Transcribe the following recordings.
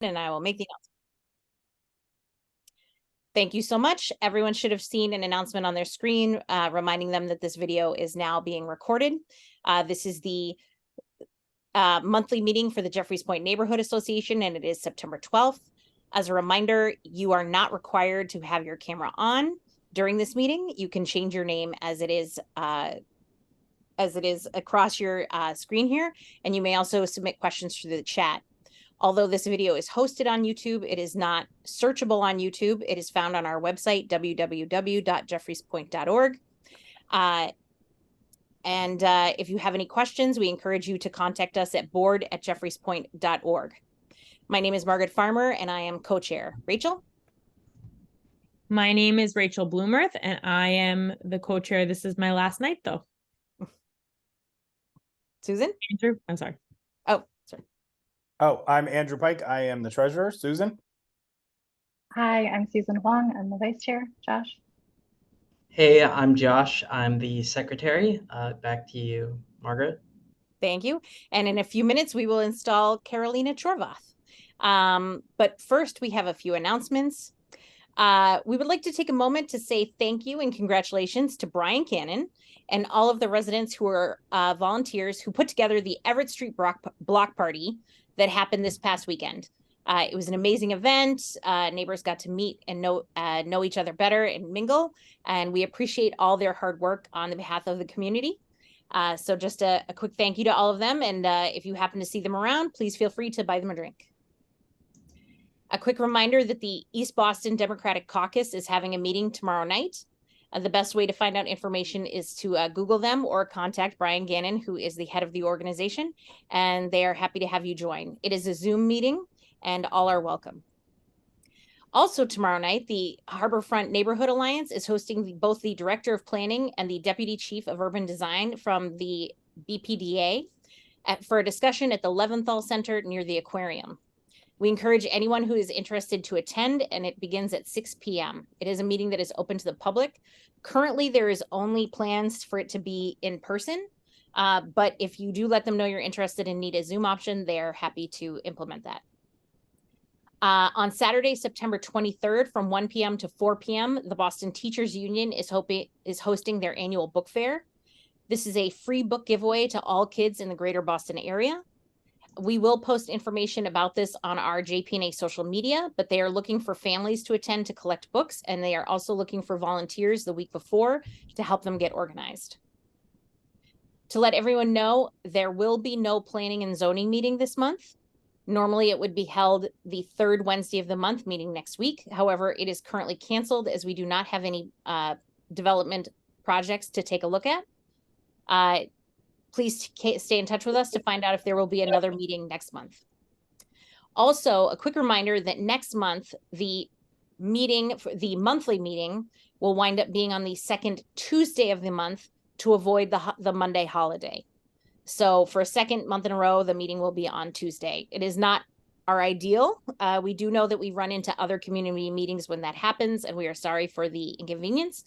and I will make the announcement. Thank you so much. Everyone should have seen an announcement on their screen reminding them that this video is now being recorded. This is the monthly meeting for the Jeffreys Point Neighborhood Association, and it is September 12th. As a reminder, you are not required to have your camera on during this meeting. You can change your name as it is across your screen here, and you may also submit questions through the chat. Although this video is hosted on YouTube, it is not searchable on YouTube. It is found on our website, www.jeffreyspoint.org. If you have any questions, we encourage you to contact us at board@jeffreyspoint.org. My name is Margaret Farmer, and I am co-chair. Rachel? My name is Rachel Bloomerth, and I am the co-chair. This is my last night, though. Susan? Andrew? I'm sorry. Oh, sorry. Oh, I'm Andrew Pike. I am the treasurer. Susan? Hi, I'm Susan Huang. I'm the vice chair. Josh? Hey, I'm Josh. I'm the secretary. Back to you, Margaret. Thank you. And in a few minutes, we will install Carolina Chorvath. But first, we have a few announcements. We would like to take a moment to say thank you and congratulations to Brian Cannon and all of the residents who are volunteers who put together the Everett Street block party that happened this past weekend. It was an amazing event. Neighbors got to meet and know each other better and mingle, and we appreciate all their hard work on the behalf of the community. So just a quick thank you to all of them, and if you happen to see them around, please feel free to buy them a drink. A quick reminder that the East Boston Democratic Caucus is having a meeting tomorrow night. The best way to find out information is to Google them or contact Brian Gannon, who is the head of the organization, and they are happy to have you join. It is a Zoom meeting, and all are welcome. Also tomorrow night, the Harborfront Neighborhood Alliance is hosting both the Director of Planning and the Deputy Chief of Urban Design from the BPDA for a discussion at the Leventhal Center near the aquarium. We encourage anyone who is interested to attend, and it begins at 6 p.m. It is a meeting that is open to the public. Currently, there is only plans for it to be in person, but if you do let them know you're interested and need a Zoom option, they're happy to implement that. On Saturday, September 23rd, from 1 p.m. to 4 p.m., the Boston Teachers Union is hosting their annual book fair. This is a free book giveaway to all kids in the greater Boston area. We will post information about this on our JPNA social media, but they are looking for families to attend to collect books, and they are also looking for volunteers the week before to help them get organized. To let everyone know, there will be no planning and zoning meeting this month. Normally, it would be held the third Wednesday of the month, meeting next week. However, it is currently canceled as we do not have any development projects to take a look at. Please stay in touch with us to find out if there will be another meeting next month. Also, a quick reminder that next month, the monthly meeting will wind up being on the second Tuesday of the month to avoid the Monday holiday. So for a second month in a row, the meeting will be on Tuesday. It is not our ideal. We do know that we run into other community meetings when that happens, and we are sorry for the inconvenience.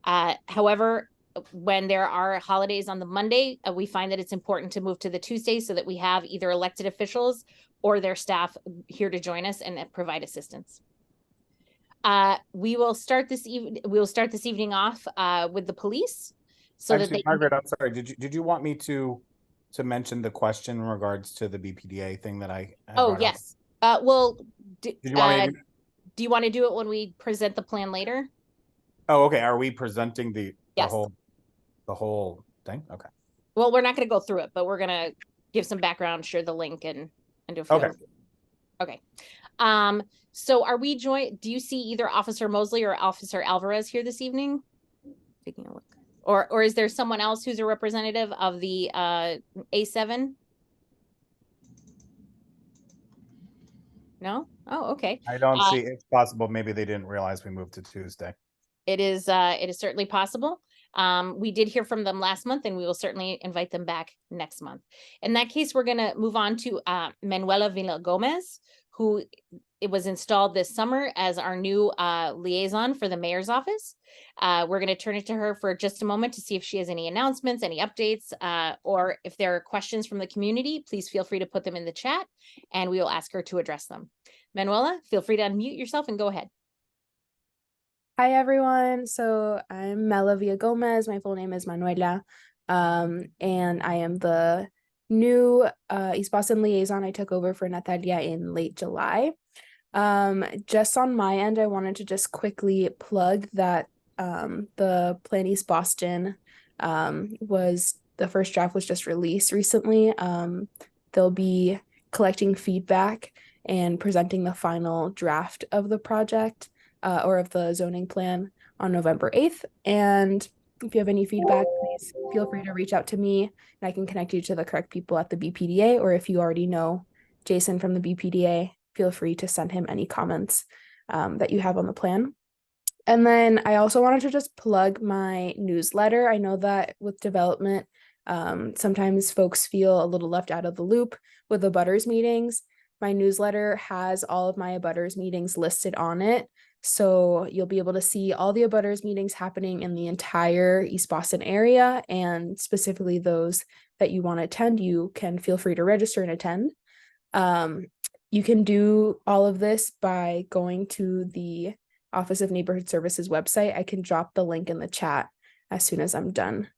However, when there are holidays on the Monday, we find that it's important to move to the Tuesday so that we have either elected officials or their staff here to join us and provide assistance. We will start this evening off with the police. So actually, Margaret, I'm sorry. Did you want me to mention the question in regards to the BPDA thing that I had Oh, yes. Well, do you want to do it when we present the plan later? Oh, okay. Are we presenting the yes. the whole thing? Okay. Well, we're not going to go through it, but we're going to give some background, share the link, and do a few. Okay. Okay. So are we joined? Do you see either Officer Mosley or Officer Alvarez here this evening? Taking a look. Or is there someone else who's a representative of the A7? No? Oh, okay. I don't see. It's possible. Maybe they didn't realize we moved to Tuesday. It is certainly possible. We did hear from them last month, and we will certainly invite them back next month. In that case, we're going to move on to Manuela Villa Gomez, who it was installed this summer as our new liaison for the mayor's office. We're going to turn it to her for just a moment to see if she has any announcements, any updates, or if there are questions from the community, please feel free to put them in the chat and we will ask her to address them. Manuela, feel free to unmute yourself and go ahead. Hi, everyone. So I'm Mela Villagomez. My full name is Manuela, and I am the new East Boston liaison. I took over for Natalia in late July. Just on my end, I wanted to just quickly plug that the Plan East Boston was the first draft was just released recently. They'll be collecting feedback and presenting the final draft of the project or of the zoning plan on November 8th. And if you have any feedback, please feel free to reach out to me and I can connect you to the correct people at the BPDA, or if you already know Jason from the BPDA, feel free to send him any comments that you have on the plan. And then I also wanted to just plug my newsletter. I know that with development, sometimes folks feel a little left out of the loop with the abutters meetings. My newsletter has all of my abutters meetings listed on it. So you'll be able to see all the abutters meetings happening in the entire East Boston area, and specifically those that you want to attend, you can feel free to register and attend. You can do all of this by going to the Office of Neighborhood Services website. I can drop the link in the chat as soon as I'm done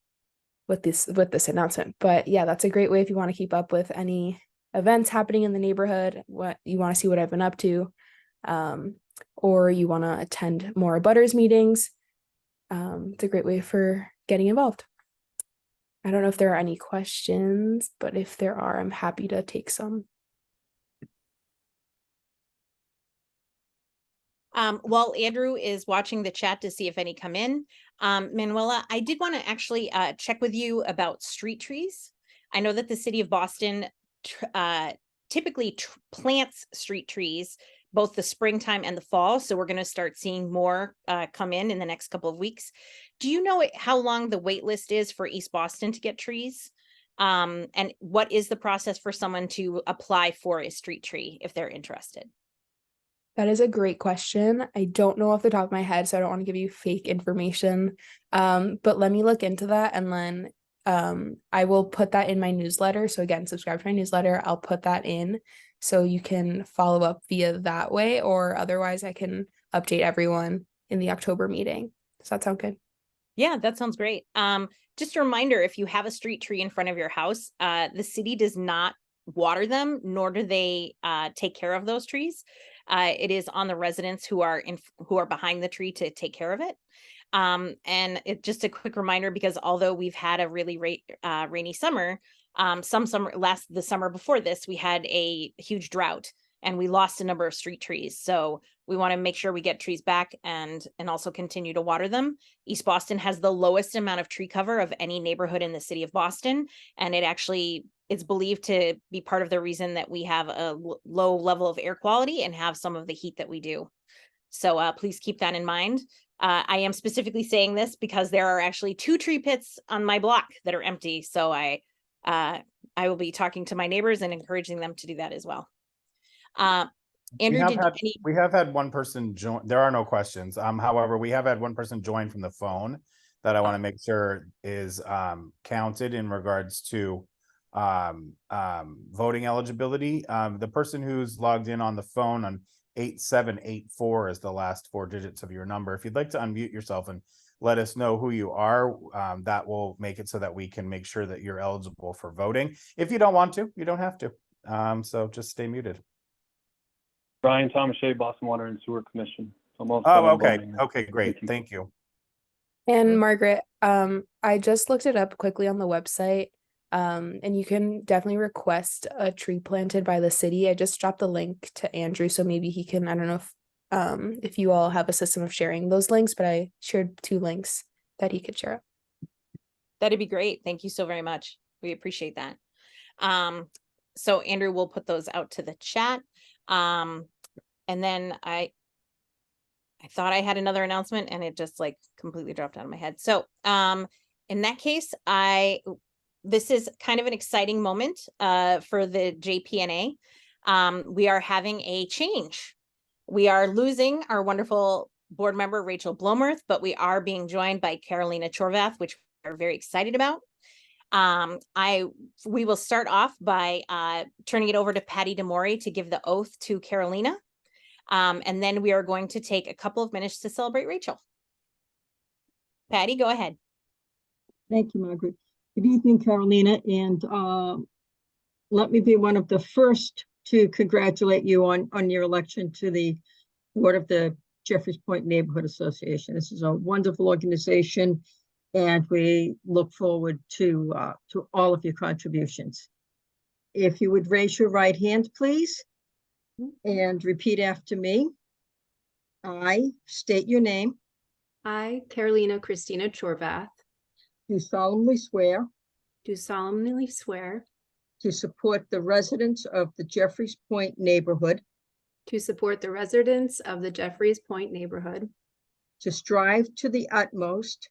with this announcement. But yeah, that's a great way if you want to keep up with any events happening in the neighborhood, what you want to see what I've been up to, or you want to attend more abutters meetings. It's a great way for getting involved. I don't know if there are any questions, but if there are, I'm happy to take some. While Andrew is watching the chat to see if any come in, Manuela, I did want to actually check with you about street trees. I know that the city of Boston typically plants street trees both the springtime and the fall, so we're going to start seeing more come in the next couple of weeks. Do you know how long the wait list is for East Boston to get trees? And what is the process for someone to apply for a street tree if they're interested? That is a great question. I don't know off the top of my head, so I don't want to give you fake information. But let me look into that, and then I will put that in my newsletter. So again, subscribe to my newsletter. I'll put that in so you can follow up via that way, or otherwise I can update everyone in the October meeting. Does that sound good? Yeah, that sounds great. Just a reminder, if you have a street tree in front of your house, the city does not water them, nor do they take care of those trees. It is on the residents who are behind the tree to take care of it. And just a quick reminder, because although we've had a really rainy summer, the summer before this, we had a huge drought and we lost a number of street trees. So we want to make sure we get trees back and also continue to water them. East Boston has the lowest amount of tree cover of any neighborhood in the city of Boston. And it's believed to be part of the reason that we have a low level of air quality and have some of the heat that we do. So please keep that in mind. I am specifically saying this because there are actually 2 tree pits on my block that are empty. So I will be talking to my neighbors and encouraging them to do that as well. Andrew, we have had one person join. There are no questions. However, we have had one person join from the phone that I want to make sure is counted in regards to voting eligibility. The person who's logged in on the phone on 8784 is the last 4 digits of your number. If you'd like to unmute yourself and let us know who you are, that will make it so that we can make sure that you're eligible for voting. If you don't want to, you don't have to. So just stay muted. Brian Thomas, Boston Water and Sewer Commission. Okay. Okay, great. Thank you. And Margaret, I just looked it up quickly on the website. And you can definitely request a tree planted by the city. I just dropped the link to Andrew, so maybe he can, I don't know if you all have a system of sharing those links, but I shared 2 links that he could share. That'd be great. Thank you so very much. We appreciate that. So Andrew will put those out to the chat. And then I thought I had another announcement and it just completely dropped out of my head. So in that case, this is kind of an exciting moment for the JPNA. We are having a change We are losing our wonderful board member, Rachel Blomerth, but we are being joined by Carolina Chorvath, which we're very excited about. We will start off by turning it over to Patty DeMori to give the oath to Carolina. And then we are going to take a couple of minutes to celebrate Rachel. Patty, go ahead. Thank you, Margaret. Good evening, Carolina, and let me be one of the first to congratulate you on your election to the board of the Jeffreys Point Neighborhood Association. This is a wonderful organization, and we look forward to all of your contributions. If you would raise your right hand, please, and repeat after me. I state your name. I, Carolina Christina Chorvath, Do solemnly swear do solemnly swear to support the residents of the Jeffreys Point neighborhood, to support the residents of the Jeffreys Point neighborhood, to strive to the utmost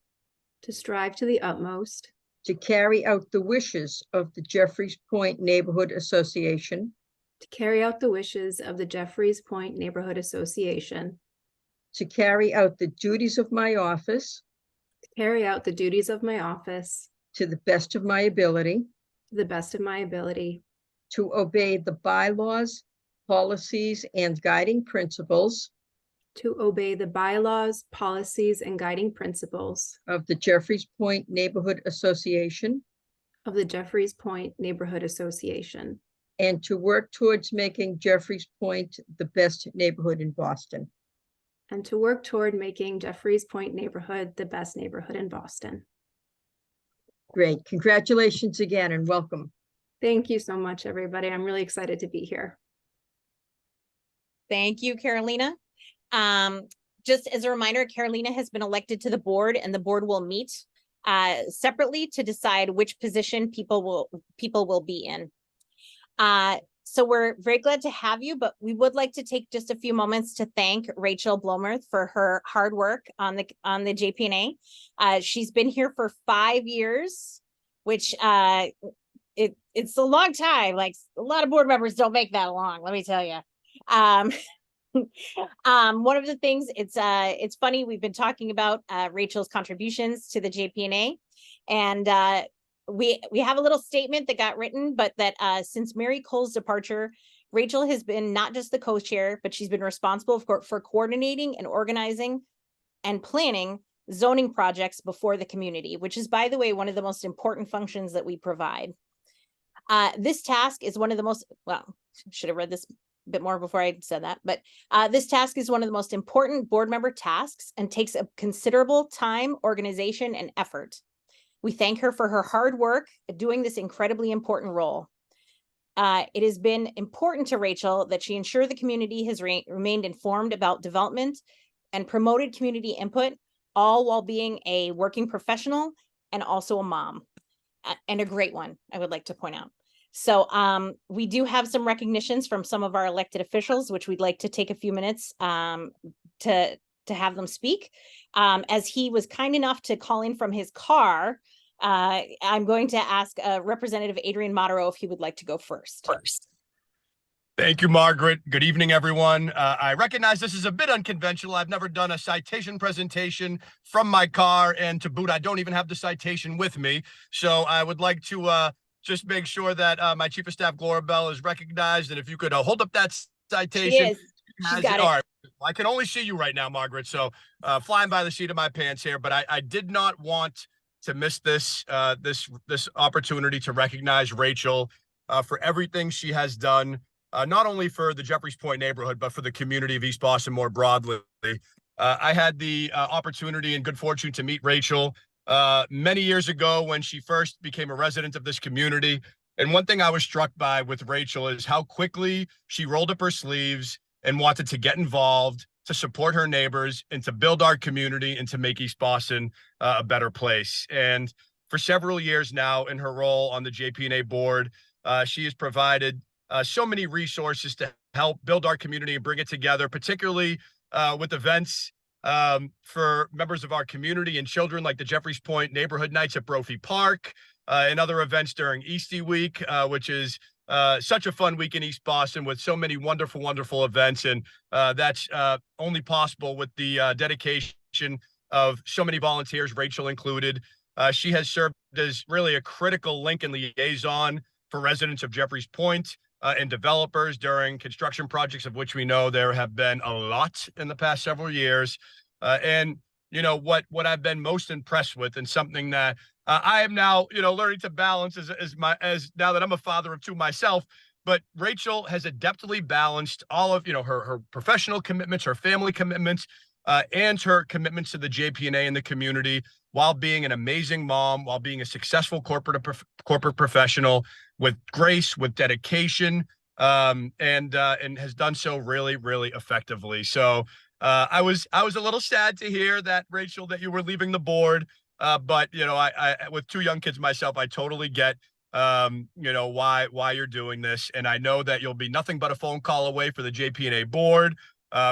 to strive to the utmost to carry out the wishes of the Jeffreys Point Neighborhood Association, to carry out the wishes of the Jeffreys Point Neighborhood Association, to carry out the duties of my office to carry out the duties of my office to the best of my ability, to the best of my ability, to obey the bylaws, policies, and guiding principles to obey the bylaws, policies, and guiding principles of the Jeffreys Point Neighborhood Association, of the Jeffreys Point Neighborhood Association, and to work towards making Jeffreys Point the best neighborhood in Boston. and to work toward making Jeffreys Point neighborhood the best neighborhood in Boston. Great. Congratulations again and welcome. Thank you so much, everybody. I'm really excited to be here. Thank you, Carolina. Just as a reminder, Carolina has been elected to the board, and the board will meet separately to decide which position people will be in. So we're very glad to have you, but we would like to take just a few moments to thank Rachel Blomerth for her hard work on the JPNA. She's been here for 5 years, which it's a long time. Like, a lot of board members don't make that long, let me tell you. One of the things, it's funny, we've been talking about Rachel's contributions to the JPNA, and we have a little statement that got written, but that since Mary Cole's departure, Rachel has been not just the co-chair, but she's been responsible for coordinating and organizing and planning zoning projects before the community, which is, by the way, one of the most important functions that we provide. This task is one of the most, well, should have read this a bit more before I said that, but this task is one of the most important board member tasks and takes a considerable time, organization, and effort. We thank her for her hard work doing this incredibly important role. It has been important to Rachel that she ensure the community has remained informed about development and promoted community input, all while being a working professional and also a mom, and a great one, I would like to point out. So we do have some recognitions from some of our elected officials, which we'd like to take a few minutes to have them speak. As he was kind enough to call in from his car, I'm going to ask Representative Adrian Modero if he would like to go first. Thank you, Margaret. Good evening, everyone. I recognize this is a bit unconventional. I've never done a citation presentation from my car, and to boot, I don't even have the citation with me. So I would like to just make sure that my Chief of Staff, Gloria Bell, is recognized. And if you could hold up that citation. She is. She's got it. All right. I can only see you right now, Margaret. So flying by the seat of my pants here, but I did not want to miss this opportunity to recognize Rachel for everything she has done, not only for the Jeffreys Point neighborhood, but for the community of East Boston more broadly. I had the opportunity and good fortune to meet Rachel many years ago when she first became a resident of this community. And one thing I was struck by with Rachel is how quickly she rolled up her sleeves and wanted to get involved, to support her neighbors, and to build our community and to make East Boston a better place. And for several years now in her role on the JPNA board, she has provided so many resources to help build our community and bring it together, particularly with events for members of our community and children, like the Jeffreys Point Neighborhood Nights at Brophy Park, and other events during Eastie Week, which is such a fun week in East Boston with so many wonderful, wonderful events. And that's only possible with the dedication of so many volunteers, Rachel included. She has served as really a critical link and liaison for residents of Jeffreys Point and developers during construction projects, of which we know there have been a lot in the past several years. And you know what I've been most impressed with, and something that I am now learning to balance as now that I'm a father of two myself. But Rachel has adeptly balanced all of her professional commitments, her family commitments, and her commitments to the JPNA and the community, while being an amazing mom, while being a successful corporate professional, with grace, with dedication, and has done so really, really effectively. So I was a little sad to hear that, Rachel, that you were leaving the board. But I with two young kids myself, I totally get why you're doing this, and I know that you'll be nothing but a phone call away for the JPNA board,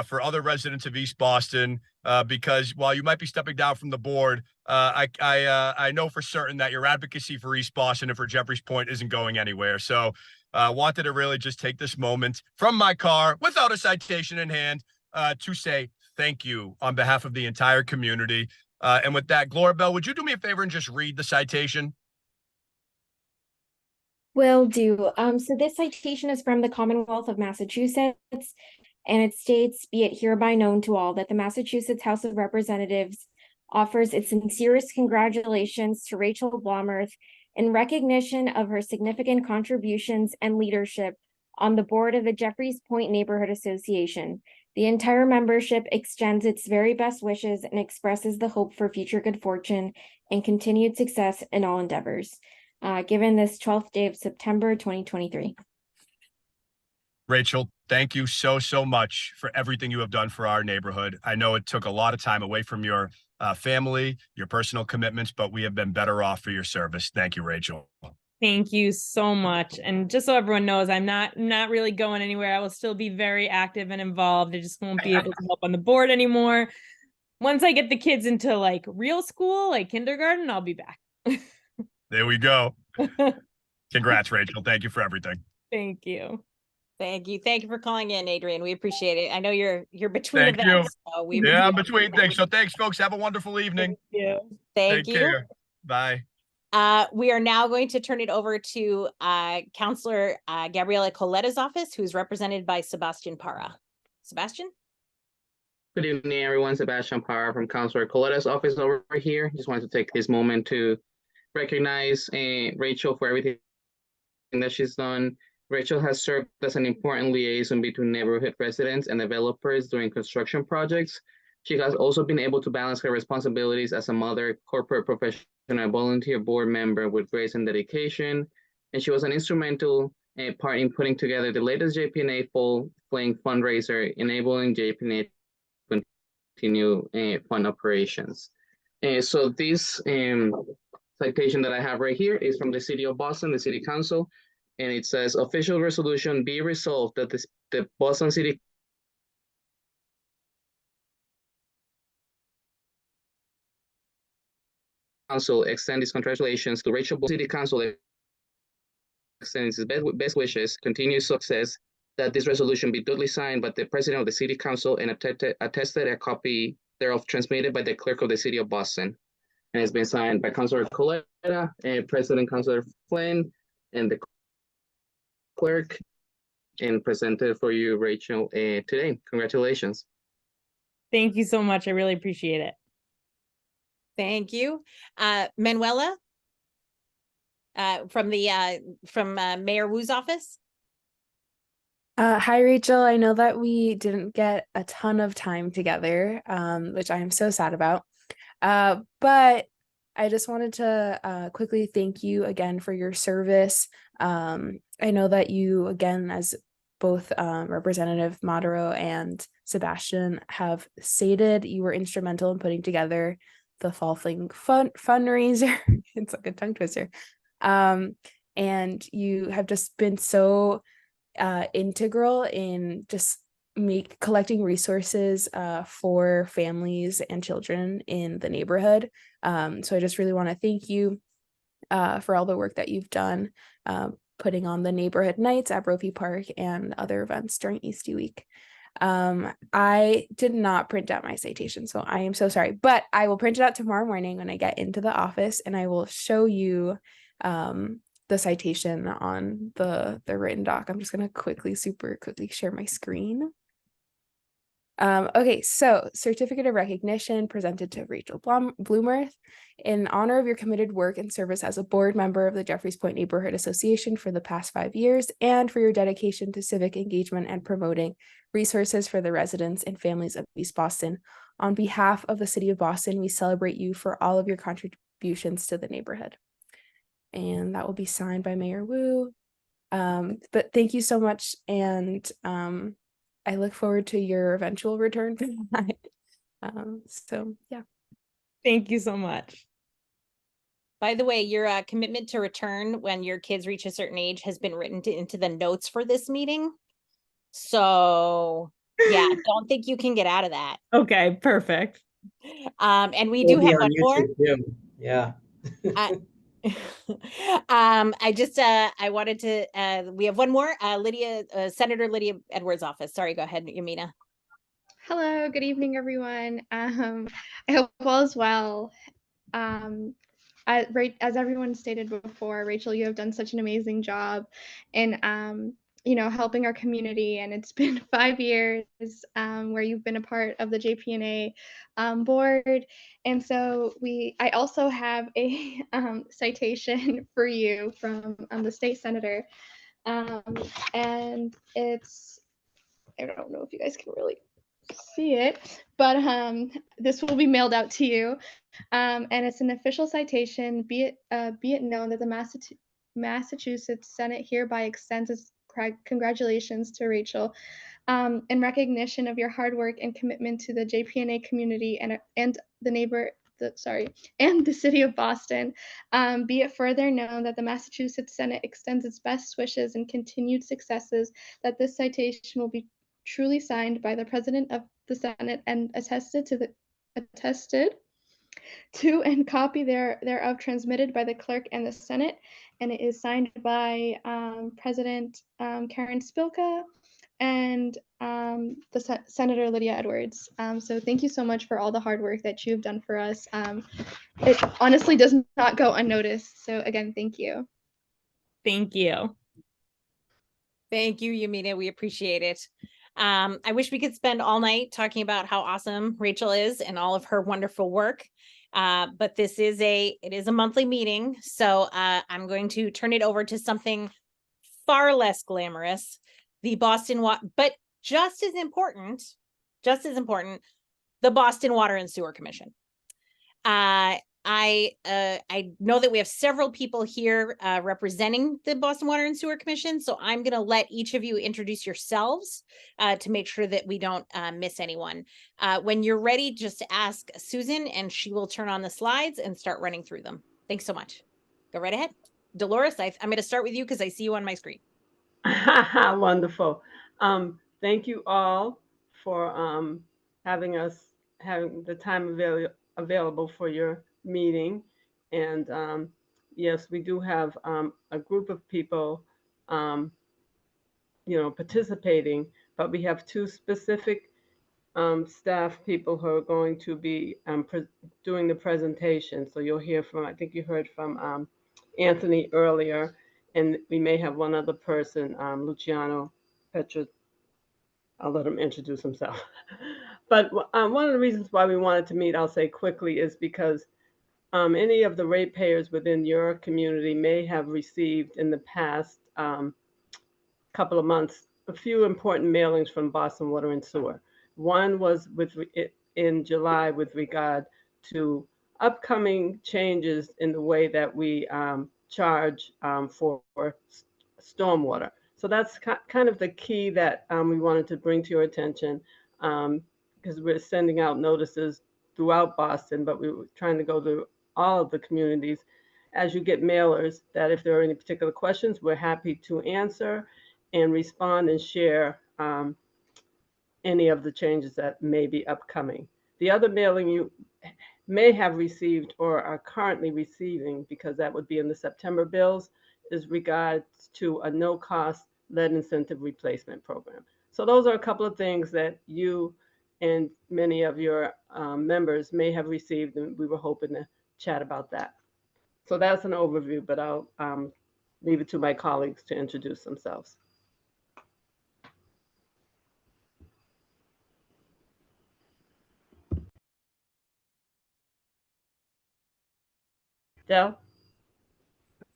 for other residents of East Boston, because while you might be stepping down from the board, I know for certain that your advocacy for East Boston and for Jeffreys Point isn't going anywhere. So wanted to really just take this moment from my car without a citation in hand to say thank you on behalf of the entire community. And with that, Glorabelle, would you do me a favor and just read the citation? Will do. So this citation is from the Commonwealth of Massachusetts, and it states, "Be it hereby known to all that the Massachusetts House of Representatives offers its sincerest congratulations to Rachel Blommerth in recognition of her significant contributions and leadership on the board of the Jeffreys Point Neighborhood Association. The entire membership extends its very best wishes and expresses the hope for future good fortune and continued success in all endeavors. Given this 12th day of September, 2023. Rachel, thank you so much for everything you have done for our neighborhood. I know it took a lot of time away from your family, your personal commitments, but we have been better off for your service. Thank you, Rachel. Thank you so much. And just so everyone knows, I'm not really going anywhere. I will still be very active and involved. I just won't be able to help on the board anymore. Once I get the kids into like real school, like kindergarten, I'll be back. There we go. Congrats, Rachel. Thank you for everything. Thank you. Thank you. Thank you for calling in, Adrian. We appreciate it. I know you're between Thank events. You. So I'm between things. So thanks, folks. Have a wonderful evening. Thank you. Thank Take you. care. Bye. We are now going to turn it over to Counselor Gabriela Coletta's office, who's represented by Sebastian Parra. Sebastian? Good evening, everyone. Sebastian Parra from Counselor Coletta's office over here. Just wanted to take this moment to recognize Rachel for everything that she's done. Rachel has served as an important liaison between neighborhood residents and developers during construction projects. She has also been able to balance her responsibilities as a mother, corporate professional, and volunteer board member with grace and dedication. And she was an instrumental part in putting together the latest JPNA Fall Fling fundraiser, enabling JPNA to continue fund operations. So this citation that I have right here is from the City of Boston, the City Council, and it says, "Official resolution be resolved that the Boston City Council extend its congratulations to Rachel. City Council extends its best wishes, continued success, that this resolution be duly signed by the President of the City Council and attested a copy thereof transmitted by the Clerk of the City of Boston. And it's been signed by Councilor Coletta and President Councilor Flynn and the Clerk, and presented for you, Rachel, today. Congratulations. Thank you so much. I really appreciate it. Thank you. Manuela, from Mayor Wu's office. Hi, Rachel. I know that we didn't get a ton of time together, which I am so sad about. But I just wanted to quickly thank you again for your service. I know that you, again, as both Representative Madero and Sebastian have stated, you were instrumental in putting together the Fall Fling fundraiser. It's like a tongue twister. And you have just been so integral in just collecting resources for families and children in the neighborhood. So I just really want to thank you for all the work that you've done. putting on the neighborhood nights at Brophy Park and other events during Eastie Week. I did not print out my citation, so I am so sorry, but I will print it out tomorrow morning when I get into the office, and I will show you the citation on the written doc. I'm just gonna super quickly share my screen. Okay, so certificate of recognition presented to Rachel Bloomerth in honor of your committed work and service as a board member of the Jeffreys Point Neighborhood Association for the past 5 years, and for your dedication to civic engagement and promoting resources for the residents and families of East Boston. On behalf of the City of Boston, we celebrate you for all of your contributions to the neighborhood. And that will be signed by Mayor Wu. But thank you so much, and I look forward to your eventual return. So yeah. Thank you so much. By the way, your commitment to return when your kids reach a certain age has been written into the notes for this meeting. So yeah, don't think you can get out of that. Okay, perfect. And we do have one more. Yeah. I wanted to we have one more. Senator Lydia Edwards' office. Sorry, go ahead, Yamina. Hello, good evening, everyone. I hope all is well. As everyone stated before, Rachel, you have done such an amazing job in helping our community, and it's been 5 years where you've been a part of the JPNA board, and so I also have a citation for you from the state senator, and it's, I don't know if you guys can really see it, but this will be mailed out to you, and it's an official citation. Be it known that the Massachusetts Senate hereby extends its congratulations to Rachel in recognition of your hard work and commitment to the JPNA community and the city of Boston. Be it further known that the Massachusetts Senate extends its best wishes and continued successes, that this citation will be truly signed by the President of the Senate and attested to and copy thereof transmitted by the clerk and the Senate, and it is signed by President Karen Spilka and Senator Lydia Edwards. So thank you so much for all the hard work that you've done for us. It honestly does not go unnoticed. So again, thank you. Thank you. Thank you, Yamina. We appreciate it. I wish we could spend all night talking about how awesome Rachel is and all of her wonderful work. But it is a monthly meeting. So I'm going to turn it over to something far less glamorous, but just as important, the Boston Water and Sewer Commission. I know that we have several people here representing the Boston Water and Sewer Commission, so I'm going to let each of you introduce yourselves to make sure that we don't miss anyone. When you're ready, just ask Susan and she will turn on the slides and start running through them. Thanks so much. Go right ahead. Dolores, I'm going to start with you because I see you on my screen. Wonderful. Thank you all for having the time available for your meeting. And yes, we do have a group of people participating, but we have 2 specific staff people who are going to be doing the presentation. So you'll hear from, I think you heard from Anthony earlier, and we may have one other person, Luciano Petra. I'll let him introduce himself. But one of the reasons why we wanted to meet, I'll say quickly, is because any of the ratepayers within your community may have received in the past couple of months a few important mailings from Boston Water and Sewer. One was in July with regard to upcoming changes in the way that we charge for stormwater. So that's kind of the key that we wanted to bring to your attention, because we're sending out notices throughout Boston, but we were trying to go to all of the communities. As you get mailers, that if there are any particular questions, we're happy to answer and respond and share any of the changes that may be upcoming. The other mailing you may have received or are currently receiving, because that would be in the September bills, is regards to a no-cost lead incentive replacement program. So those are a couple of things that you and many of your members may have received, and we were hoping to chat about that. So that's an overview, but I'll leave it to my colleagues to introduce themselves. Del?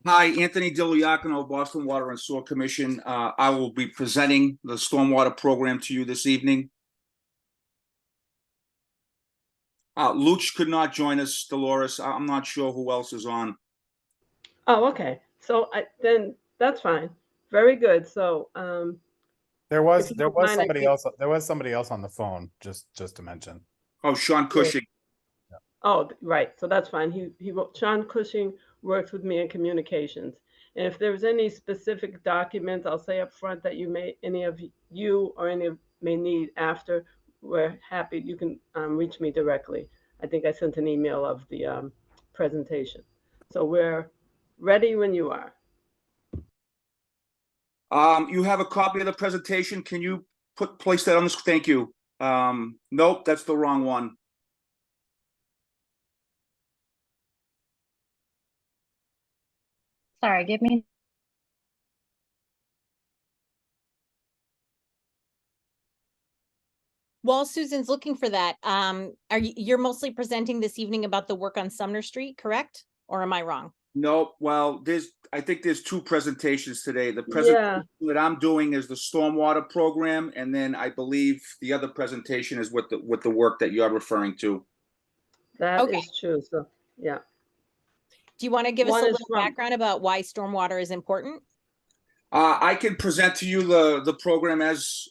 Hi, Anthony Diliacono, Boston Water and Sewer Commission. I will be presenting the stormwater program to you this evening. Luch could not join us, Dolores. I'm not sure who else is on. Oh, okay. So then that's fine. Very good. So there was if you don't mind, somebody else. There was somebody else on the phone. Just to mention. Oh, Sean Cushing. Oh, right. So that's fine. Sean Cushing works with me in communications. And if there's any specific documents, I'll say up front that any of you or any of may need after, we're happy. You can reach me directly. I think I sent an email of the presentation. So we're ready when you are. You have a copy of the presentation. Can you place that on this? Thank you. Nope, that's the wrong one. Sorry, give me. While Susan's looking for that, you're mostly presenting this evening about the work on Sumner Street, correct? Or am I wrong? No, well, I think there's two presentations today. The presentation that I'm doing is the stormwater program, and then I believe the other presentation is with the work that you're referring to. That is true. So yeah. Do you want to give us a little background about why stormwater is important? I can present to you the program as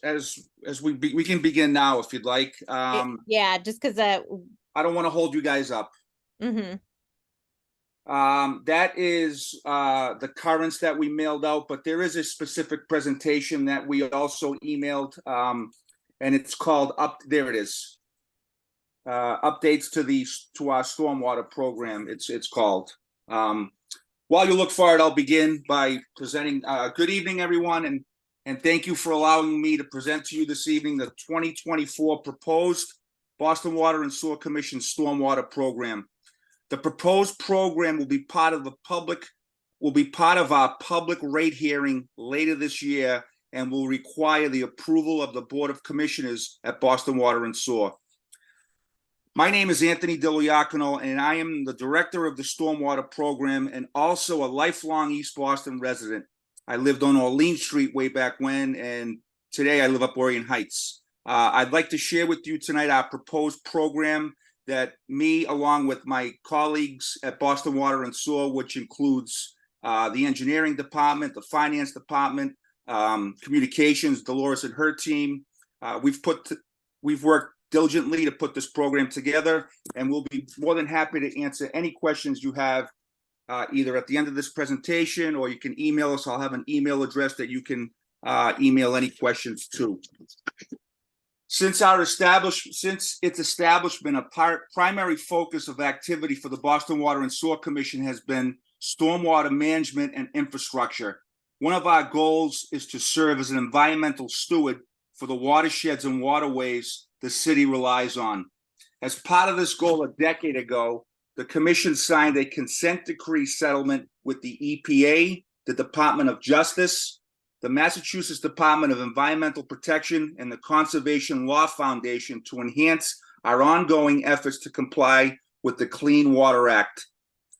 we can begin now if you'd like. Yeah, just because I don't want to hold you guys up. Mm-hmm. That is the currents that we mailed out, but there is a specific presentation that we also emailed, and it's called there it is. Updates to our stormwater program. It's called. While you look for it, I'll begin by presenting. Good evening, everyone, and thank you for allowing me to present to you this evening the 2024 proposed Boston Water and Sewer Commission stormwater program. The proposed program will be part of our public rate hearing later this year and will require the approval of the Board of Commissioners at Boston Water and Sewer. My name is Anthony Diliacono, and I am the director of the stormwater program and also a lifelong East Boston resident. I lived on Orleans Street way back when, and today I live up Orion Heights. I'd like to share with you tonight our proposed program that me, along with my colleagues at Boston Water and Sewer, which includes the engineering department, the finance department, communications, Dolores and her team, we've worked diligently to put this program together, and we'll be more than happy to answer any questions you have either at the end of this presentation, or you can email us. I'll have an email address that you can email any questions to. Since its establishment, a primary focus of activity for the Boston Water and Sewer Commission has been stormwater management and infrastructure. One of our goals is to serve as an environmental steward for the watersheds and waterways the city relies on. As part of this goal, a decade ago, the Commission signed a consent decree settlement with the EPA, the Department of Justice, the Massachusetts Department of Environmental Protection, and the Conservation Law Foundation to enhance our ongoing efforts to comply with the Clean Water Act.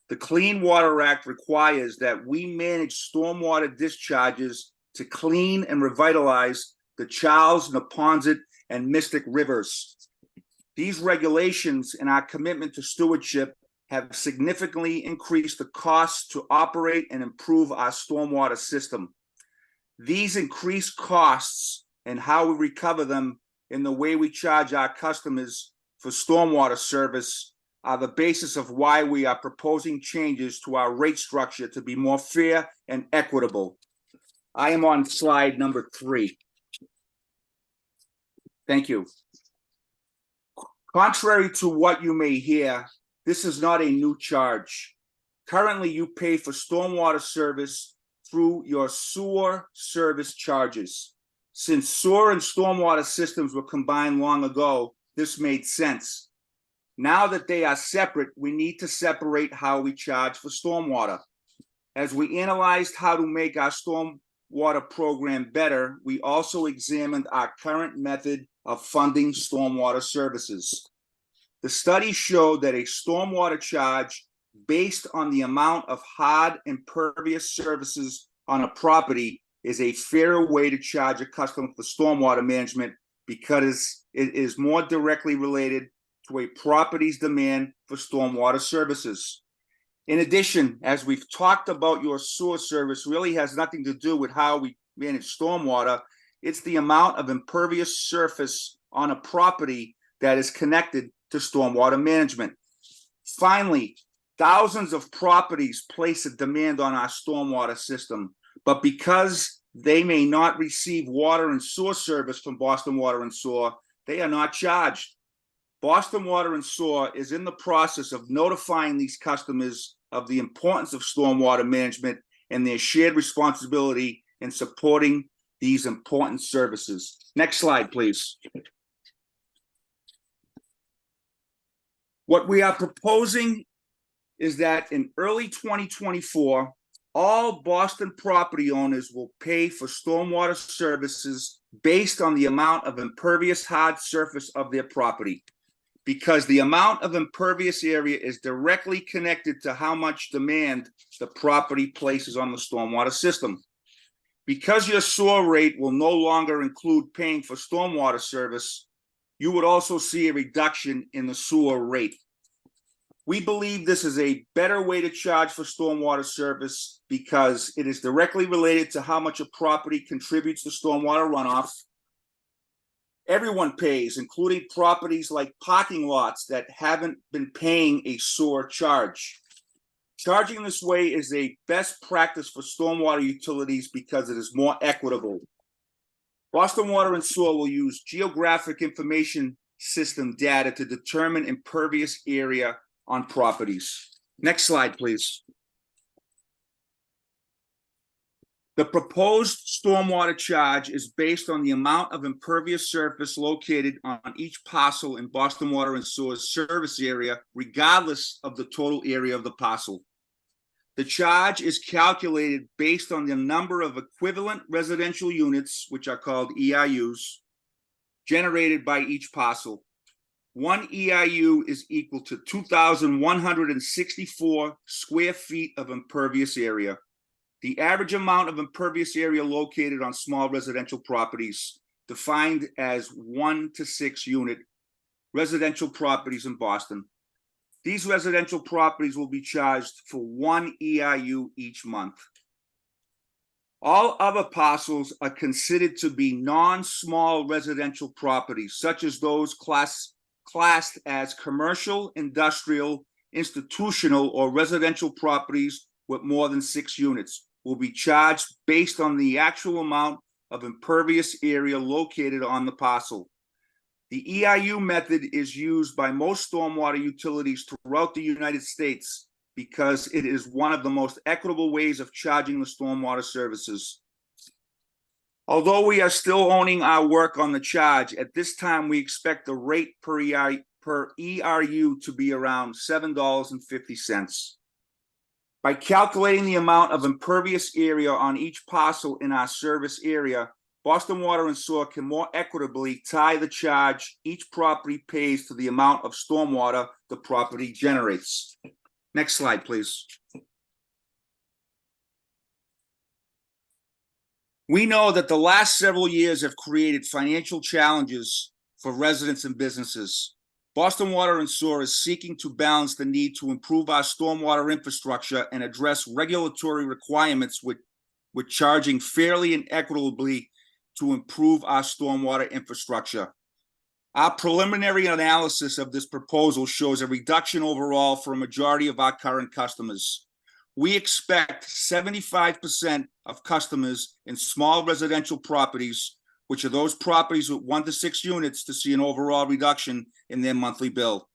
The Clean Water Act requires that we manage stormwater discharges to clean and revitalize the Charles, Neponset, and Mystic Rivers. These regulations and our commitment to stewardship have significantly increased the costs to operate and improve our stormwater system. These increased costs and how we recover them in the way we charge our customers for stormwater service are the basis of why we are proposing changes to our rate structure to be more fair and equitable. I am on slide number 3. Thank you. Contrary to what you may hear, this is not a new charge. Currently, you pay for stormwater service through your sewer service charges. Since sewer and stormwater systems were combined long ago, this made sense. Now that they are separate, we need to separate how we charge for stormwater. As we analyzed how to make our stormwater program better, we also examined our current method of funding stormwater services. The study showed that a stormwater charge based on the amount of hard impervious surfaces on a property is a fairer way to charge a customer for stormwater management because it is more directly related to a property's demand for stormwater services. In addition, as we've talked about, your sewer service really has nothing to do with how we manage stormwater. It's the amount of impervious surface on a property that is connected to stormwater management. Finally, thousands of properties place a demand on our stormwater system, but because they may not receive water and sewer service from Boston Water and Sewer, they are not charged. Boston Water and Sewer is in the process of notifying these customers of the importance of stormwater management and their shared responsibility in supporting these important services. Next slide, please. What we are proposing is that in early 2024, all Boston property owners will pay for stormwater services based on the amount of impervious hard surface of their property, because the amount of impervious area is directly connected to how much demand the property places on the stormwater system. Because your sewer rate will no longer include paying for stormwater service, you would also see a reduction in the sewer rate. We believe this is a better way to charge for stormwater service because it is directly related to how much a property contributes to stormwater runoff. Everyone pays, including properties like parking lots that haven't been paying a sewer charge. Charging this way is a best practice for stormwater utilities because it is more equitable. Boston Water and Sewer will use geographic information system data to determine impervious area on properties. Next slide, please. The proposed stormwater charge is based on the amount of impervious surface located on each parcel in Boston Water and Sewer's service area, regardless of the total area of the parcel. The charge is calculated based on the number of equivalent residential units, which are called EIUs, generated by each parcel. One EIU is equal to 2,164 square feet of impervious area. The average amount of impervious area located on small residential properties, defined as 1 to 6 unit residential properties in Boston. These residential properties will be charged for 1 EIU each month. All other parcels are considered to be non-small residential properties, such as those classed as commercial, industrial, institutional, or residential properties with more than 6 units, will be charged based on the actual amount of impervious area located on the parcel. The EIU method is used by most stormwater utilities throughout the United States because it is one of the most equitable ways of charging the stormwater services. Although we are still owning our work on the charge, at this time we expect the rate per ERU to be around $7.50. By calculating the amount of impervious area on each parcel in our service area, Boston Water and Sewer can more equitably tie the charge each property pays to the amount of stormwater the property generates. Next slide, please. We know that the last several years have created financial challenges for residents and businesses. Boston Water and Sewer is seeking to balance the need to improve our stormwater infrastructure and address regulatory requirements with charging fairly and equitably to improve our stormwater infrastructure. Our preliminary analysis of this proposal shows a reduction overall for a majority of our current customers. We expect 75% of customers in small residential properties, which are those properties with 1 to 6 units, to see an overall reduction in their monthly bill.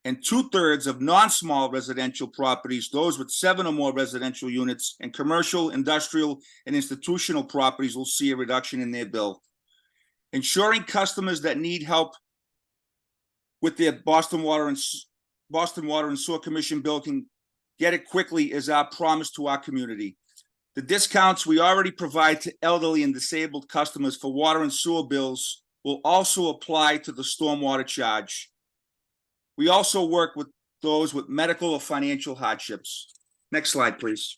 and 2/3 of non-small residential properties, those with 7 or more residential units, and commercial, industrial, and institutional properties will see a reduction in their bill. Ensuring customers that need help with their Boston Water and Sewer Commission bill can get it quickly is our promise to our community. The discounts we already provide to elderly and disabled customers for water and sewer bills will also apply to the stormwater charge. We also work with those with medical or financial hardships. Next slide, please.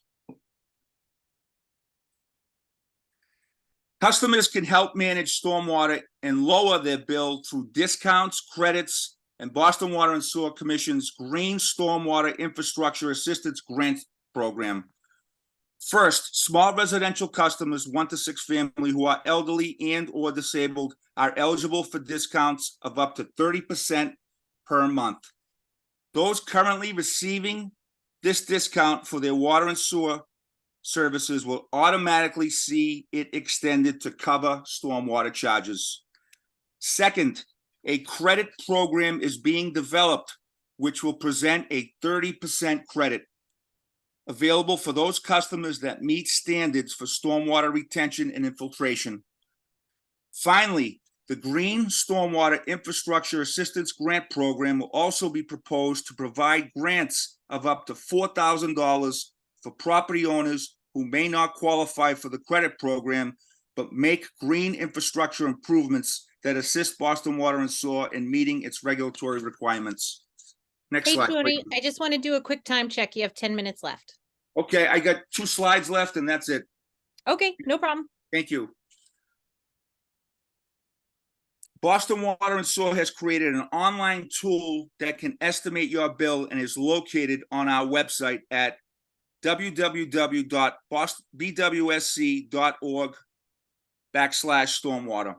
Customers can help manage stormwater and lower their bill through discounts, credits, and Boston Water and Sewer Commission's Green Stormwater Infrastructure Assistance Grant Program. First, small residential customers 1 to 6 family who are elderly and or disabled are eligible for discounts of up to 30% per month. Those currently receiving this discount for their water and sewer services will automatically see it extended to cover stormwater charges. Second, a credit program is being developed which will present a 30% credit available for those customers that meet standards for stormwater retention and infiltration. Finally, the Green Stormwater Infrastructure Assistance Grant Program will also be proposed to provide grants of up to $4,000 for property owners who may not qualify for the credit program, but make green infrastructure improvements that assist Boston Water and Sewer in meeting its regulatory requirements. Next Hey, slide, Tony, please. I just want to do a quick time check. You have 10 minutes left. Okay, I got 2 slides left and that's it. Okay, no problem. Thank you. Boston Water and Sewer has created an online tool that can estimate your bill and is located on our website at www.bwsc.org/stormwater.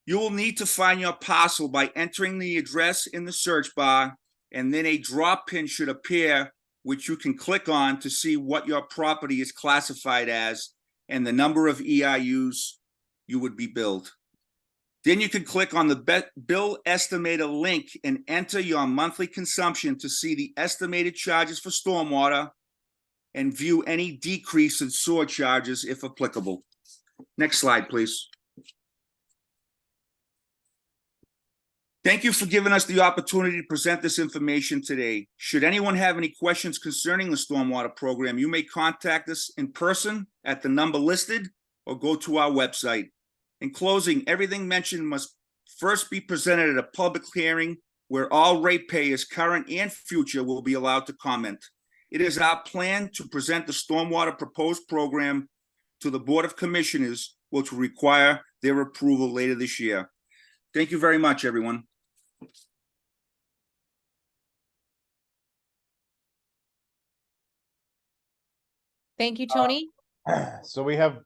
You will need to find your parcel by entering the address in the search bar, and then a drop pin should appear, which you can click on to see what your property is classified as and the number of EIUs you would be billed. Then you can click on the bill estimator link and enter your monthly consumption to see the estimated charges for stormwater and view any decrease in sewer charges if applicable. Next slide, please. Thank you for giving us the opportunity to present this information today. Should anyone have any questions concerning the stormwater program, you may contact us in person at the number listed or go to our website. In closing, everything mentioned must first be presented at a public hearing where all ratepayers, current and future, will be allowed to comment. It is our plan to present the stormwater proposed program to the Board of Commissioners, which will require their approval later this year. Thank you very much, everyone. Thank you, Tony. So we have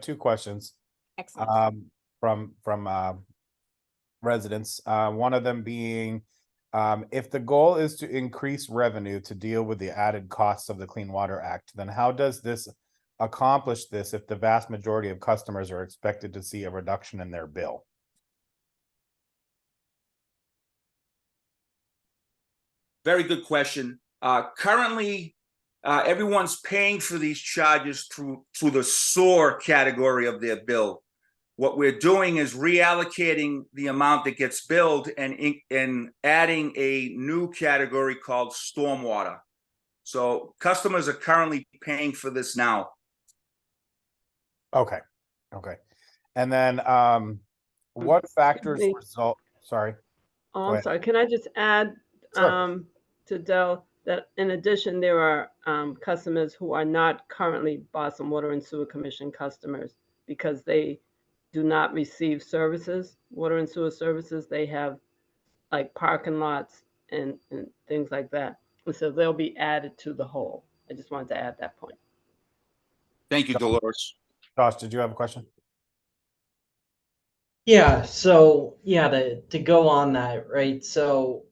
2 questions. Excellent. From residents. One of them being, if the goal is to increase revenue to deal with the added costs of the Clean Water Act, then how does this accomplish this if the vast majority of customers are expected to see a reduction in their bill? Very good question. Currently, everyone's paying for these charges through the SOAR category of their bill. What we're doing is reallocating the amount that gets billed and adding a new category called stormwater. So customers are currently paying for this now. Okay. And then what factors result? Sorry. Oh, I'm sorry. Can I just add to Del that in addition, there are customers who are not currently Boston Water and Sewer Commission customers because they do not receive services, water and sewer services. They have like parking lots and things like that. And so they'll be added to the whole. I just wanted to add that point. Thank you, Dolores. Josh, did you have a question? Yeah, so to go on that, right? So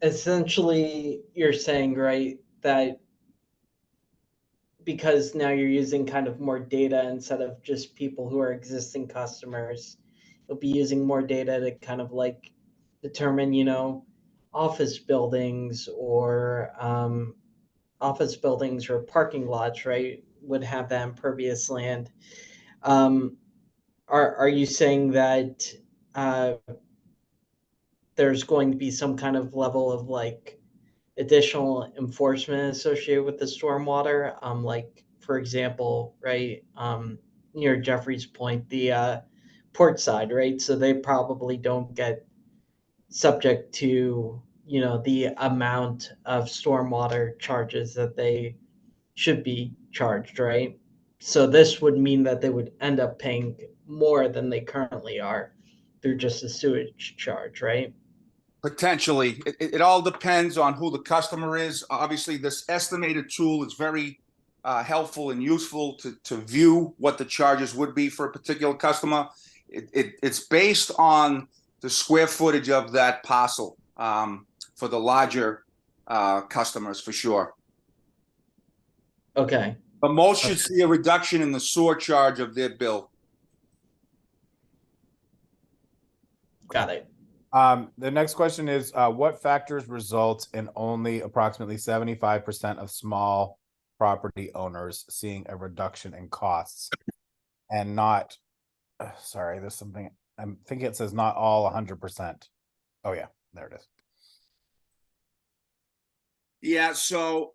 essentially you're saying, right, that because now you're using kind of more data instead of just people who are existing customers, you'll be using more data to kind of like determine, office buildings or parking lots, right, would have that impervious land. Are you saying that there's going to be some kind of level of like additional enforcement associated with the stormwater? Like for example, right, near Jeffrey's Point, the port side, right? So they probably don't get subject to, you know, the amount of stormwater charges that they should be charged, right? So this would mean that they would end up paying more than they currently are through just a sewage charge, right? Potentially, it all depends on who the customer is. Obviously, this estimated tool is very helpful and useful to view what the charges would be for a particular customer. It's based on the square footage of that parcel for the larger customers, for sure. Okay. But most should see a reduction in the sewer charge of their bill. Got it. The next question is, what factors result in only approximately 75% of small property owners seeing a reduction in costs and not, sorry, there's something, I'm thinking it says not all 100%. Oh yeah, there it is. Yeah, so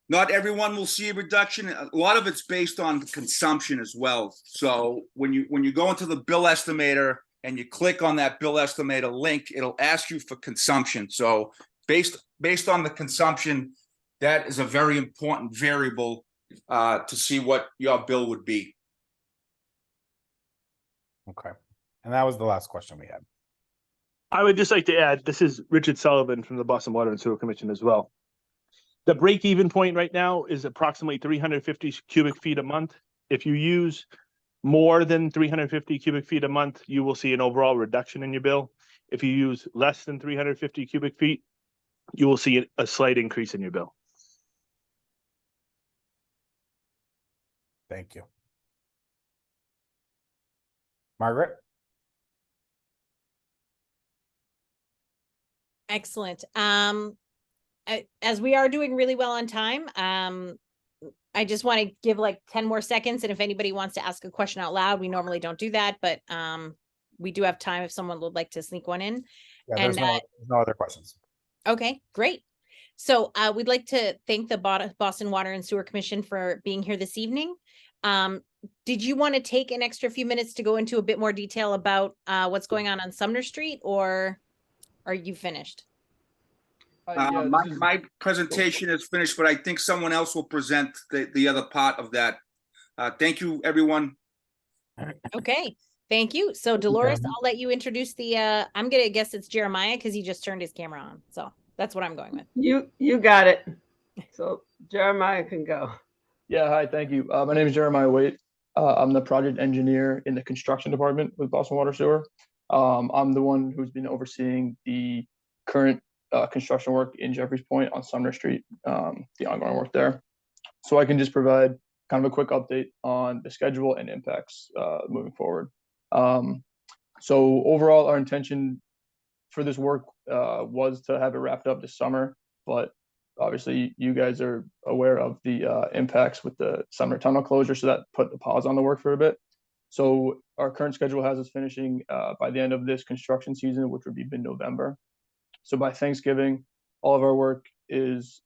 not everyone will see a reduction. A lot of it's based on consumption as well. So when you go into the bill estimator and you click on that bill estimator link, it'll ask you for consumption. So based on the consumption, that is a very important variable to see what your bill would be. Okay. And that was the last question we had. I would just like to add, this is Richard Sullivan from the Boston Water and Sewer Commission as well. The break-even point right now is approximately 350 cubic feet a month. If you use more than 350 cubic feet a month, you will see an overall reduction in your bill. If you use less than 350 cubic feet, you will see a slight increase in your bill. Thank you. Margaret? Excellent. As we are doing really well on time, I just want to give like 10 more seconds. And if anybody wants to ask a question out loud, we normally don't do that, but we do have time if someone would like to sneak one in. Yeah, there's no other questions. Okay, great. So we'd like to thank the Boston Water and Sewer Commission for being here this evening. Did you want to take an extra few minutes to go into a bit more detail about what's going on Sumner Street, or are you finished? My presentation is finished, but I think someone else will present the other part of that. Thank you, everyone. Okay, thank you. So Dolores, I'll let you introduce the, I'm going to guess it's Jeremiah because he just turned his camera on. So that's what I'm going with. You got it. So Jeremiah can go. Yeah, hi, thank you. My name is Jeremiah Waite. I'm the project engineer in the construction department with Boston Water Sewer. I'm the one who's been overseeing the current construction work in Jeffrey's Point on Sumner Street, the ongoing work there. So I can just provide kind of a quick update on the schedule and impacts moving forward. So overall, our intention for this work was to have it wrapped up this summer, but obviously you guys are aware of the impacts with the summer tunnel closure, so that put the pause on the work for a bit. So our current schedule has us finishing by the end of this construction season, which would be mid-November. So by Thanksgiving, all of our work is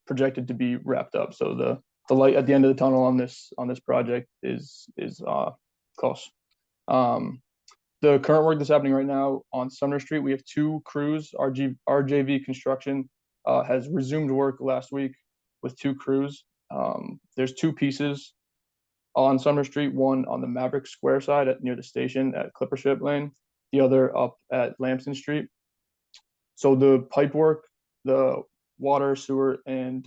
projected to be wrapped up. So the light at the end of the tunnel on this project is close. The current work that's happening right now on Sumner Street, we have two crews. RJV Construction has resumed work last week with two crews. There's two pieces on Sumner Street, one on the Maverick Square side near the station at Clippership Lane, the other up at Lamson Street. So the pipe work, the water, sewer, and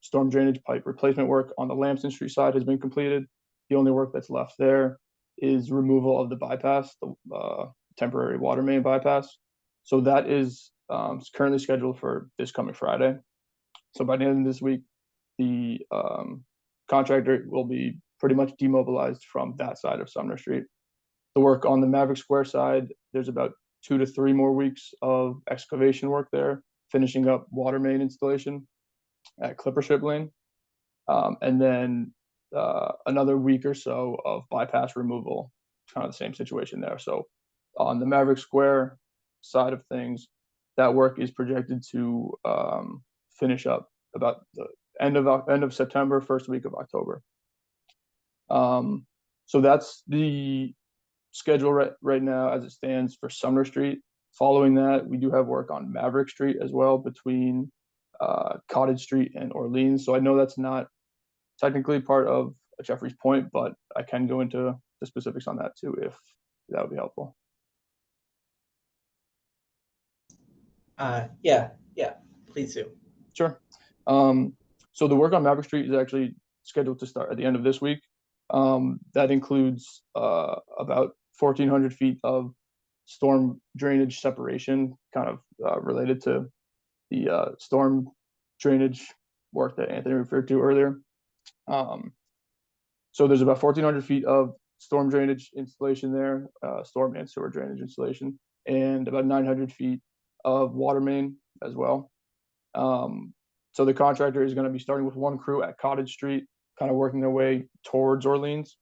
storm drainage pipe replacement work on the Lamson Street side has been completed. The only work that's left there is removal of the bypass, the temporary water main bypass. So that is currently scheduled for this coming Friday. So by the end of this week, the contractor will be pretty much demobilized from that side of Sumner Street. The work on the Maverick Square side, there's about 2 to 3 more weeks of excavation work there, finishing up water main installation at Clippership Lane. And then another week or so of bypass removal, kind of the same situation there. So on the Maverick Square side of things, that work is projected to finish up about the end of September, first week of October. So that's the schedule right now as it stands for Sumner Street. Following that, we do have work on Maverick Street as well between Cottage Street and Orleans. So I know that's not technically part of Jeffrey's Point, but I can go into the specifics on that too, if that would be helpful. Yeah, please do. Sure. So the work on Maverick Street is actually scheduled to start at the end of this week. That includes about 1,400 feet of storm drainage separation, kind of related to the storm drainage work that Anthony referred to earlier. So there's about 1,400 feet of storm drainage installation there, storm and sewer drainage installation, and about 900 feet of water main as well. So the contractor is going to be starting with one crew at Cottage Street, kind of working their way towards Orleans.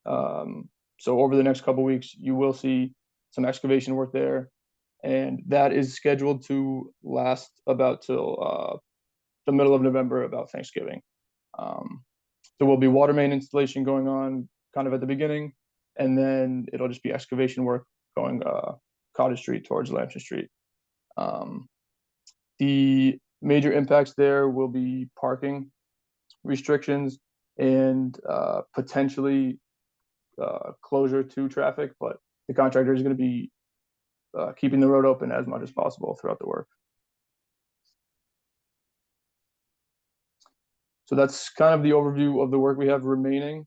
So over the next couple of weeks, you will see some excavation work there, and that is scheduled to last about till the middle of November, about Thanksgiving. There will be water main installation going on kind of at the beginning, and then it'll just be excavation work going Cottage Street towards Lambton Street. The major impacts there will be parking restrictions and potentially closure to traffic, but the contractor is going to be keeping the road open as much as possible throughout the work. So that's kind of the overview of the work we have remaining.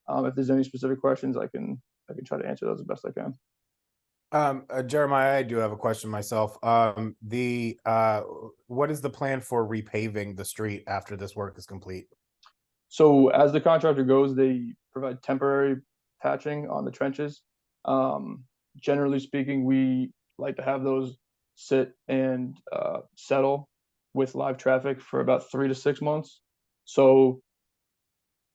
If there's any specific questions, I can try to answer those as best I can. Jeremiah, I do have a question myself. What is the plan for repaving the street after this work is complete? So as the contractor goes, they provide temporary patching on the trenches. Generally speaking, we like to have those sit and settle with live traffic for about 3 to 6 months. So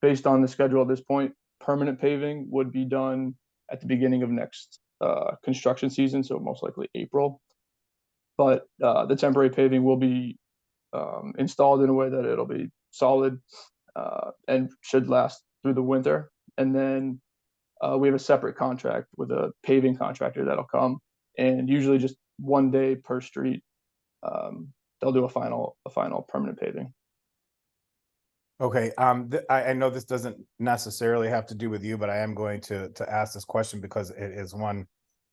based on the schedule at this point, permanent paving would be done at the beginning of next construction season, so most likely April. But the temporary paving will be installed in a way that it'll be solid and should last through the winter. And then we have a separate contract with a paving contractor that'll come, and usually just 1 day per street, they'll do a final permanent paving. Okay. I know this doesn't necessarily have to do with you, but I am going to ask this question because it is one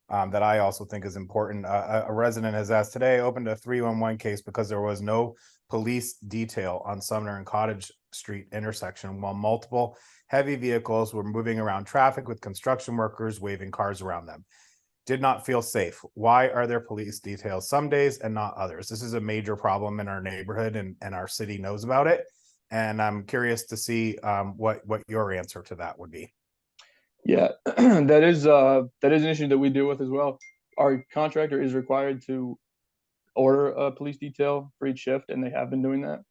that I also think is important. A resident has asked today, opened a 311 case because there was no police detail on Sumner and Cottage Street intersection while multiple heavy vehicles were moving around traffic with construction workers waving cars around them. Did not feel safe. Why are there police details some days and not others? This is a major problem in our neighborhood, and our city knows about it. And I'm curious to see what your answer to that would be. Yeah, that is an issue that we deal with as well. Our contractor is required to order a police detail for each shift, and they have been doing that.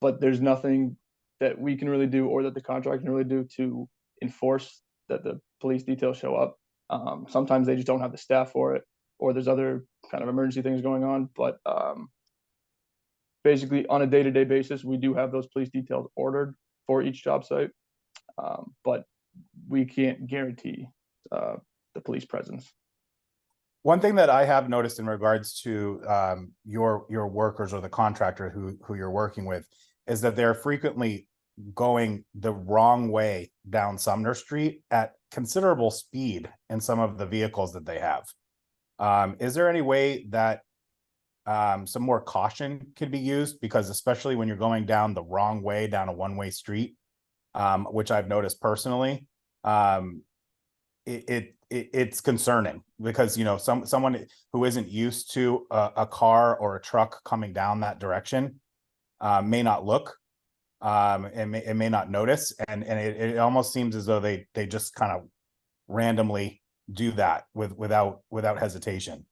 But there's nothing that we can really do or that the contractor can really do to enforce that the police details show up. Sometimes they just don't have the staff for it, or there's other kind of emergency things going on. But basically, on a day-to-day basis, we do have those police details ordered for each job site, but we can't guarantee the police presence. One thing that I have noticed in regards to your workers or the contractor who you're working with is that they're frequently going the wrong way down Sumner Street at considerable speed in some of the vehicles that they have. Is there any way that some more caution could be used? Because especially when you're going down the wrong way down a one-way street, which I've noticed personally, it's concerning because, you know, someone who isn't used to a car or a truck coming down that direction may not look and may not notice, and it almost seems as though they just kind of randomly do that without hesitation.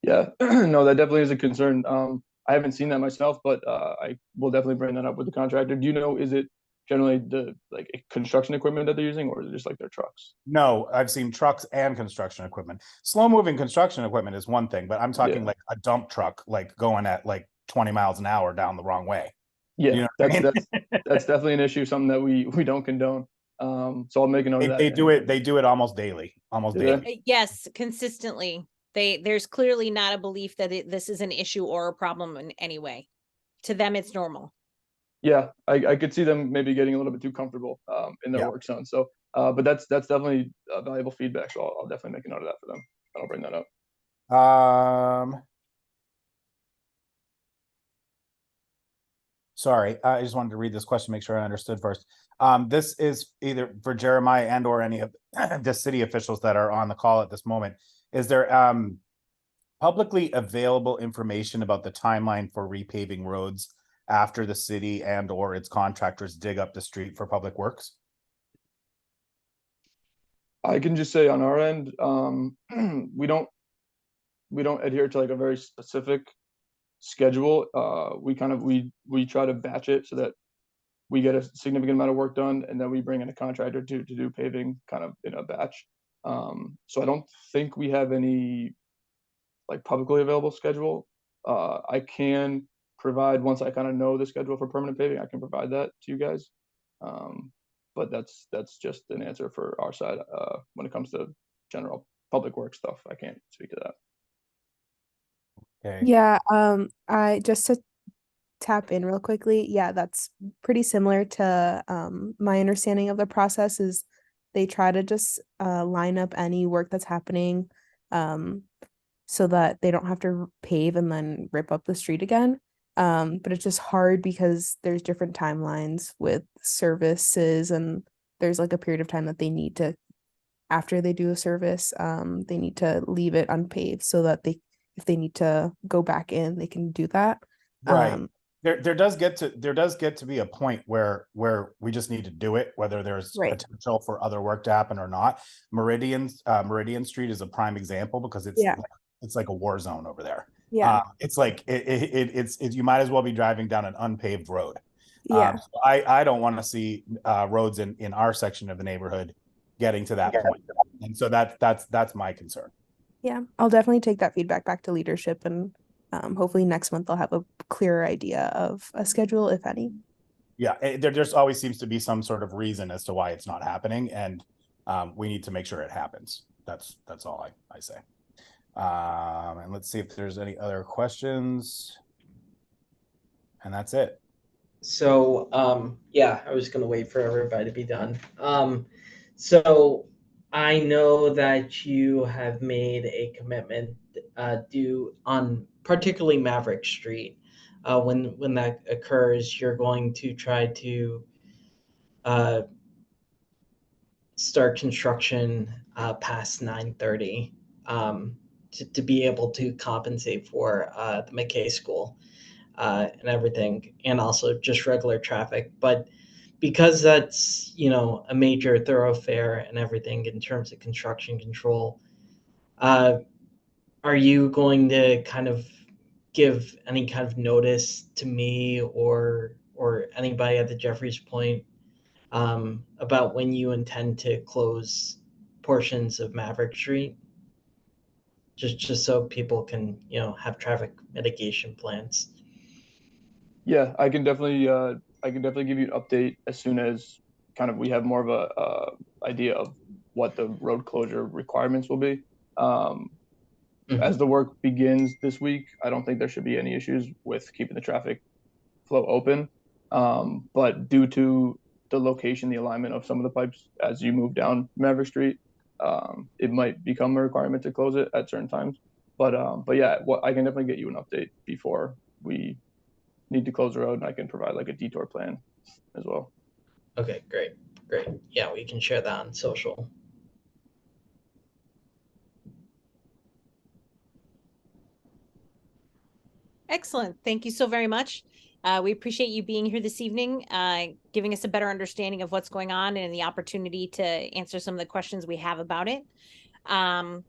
Yeah, no, that definitely is a concern. I haven't seen that myself, but I will definitely bring that up with the contractor. Do you know, is it generally the like construction equipment that they're using, or is it just like their trucks? No, I've seen trucks and construction equipment. Slow moving construction equipment is one thing, but I'm talking Yeah. like a dump truck, like going at like 20 miles an hour down the wrong way. Yeah, You know what I that's mean? that's definitely an issue, something that we don't condone. So I'll make a note of that. They do it. They do it almost daily. Almost Do they? daily. Yes, consistently. There's clearly not a belief that this is an issue or a problem in any way. To them, it's normal. Yeah, I could see them maybe getting a little bit too comfortable in their Yeah. work zone. So, but that's definitely valuable feedback. So I'll definitely make a note of that for them. I'll bring that up. Sorry, I just wanted to read this question, make sure I understood first. This is either for Jeremiah and or any of the city officials that are on the call at this moment. Is there publicly available information about the timeline for repaving roads after the city and or its contractors dig up the street for public works? I can just say on our end, we don't adhere to like a very specific schedule. We try to batch it so that we get a significant amount of work done, and then we bring in a contractor to do paving kind of in a batch. So I don't think we have any like publicly available schedule. I can provide, once I kind of know the schedule for permanent paving, I can provide that to you guys. But that's just an answer for our side. When it comes to general public work stuff, I can't speak to that. Okay. Yeah, I just to tap in real quickly. Yeah, that's pretty similar to my understanding of the process is they try to just line up any work that's happening so that they don't have to pave and then rip up the street again. But it's just hard because there's different timelines with services, and there's like a period of time that they need to, after they do a service, they need to leave it unpaved so that if they need to go back in, they can do that. Right. There does get to be a point where we just need to do it, whether there's Right. potential for other work to happen or not. Meridian Street is a prime example because it's like a war zone over there. Yeah. It's like it's you might as well be driving down an unpaved road. Yeah. So I don't want to see roads in our section of the neighborhood getting to that point. And so that's my concern. Yeah, I'll definitely take that feedback back to leadership, and hopefully next month I'll have a clearer idea of a schedule, if any. Yeah, there just always seems to be some sort of reason as to why it's not happening, and we need to make sure it happens. That's all I say. And let's see if there's any other questions. And that's it. So yeah, I was gonna wait for everybody to be done. So I know that you have made a commitment due on particularly Maverick Street. When that occurs, you're going to try to start construction past 9:30 to be able to compensate for the McKay School and everything, and also just regular traffic. But because that's, a major thoroughfare and everything in terms of construction control, are you going to kind of give any kind of notice to me or anybody at the Jeffries Point about when you intend to close portions of Maverick Street? Just so people can, have traffic mitigation plans. Yeah, I can definitely give you an update as soon as kind of we have more of a idea of what the road closure requirements will be. As the work begins this week, I don't think there should be any issues with keeping the traffic flow open. But due to the location, the alignment of some of the pipes as you move down Maverick Street, it might become a requirement to close it at certain times. But yeah, I can definitely get you an update before we need to close the road, and I can provide like a detour plan as well. Okay, great. Yeah, we can share that on social. Excellent. Thank you so very much. We appreciate you being here this evening, giving us a better understanding of what's going on and the opportunity to answer some of the questions we have about it. Can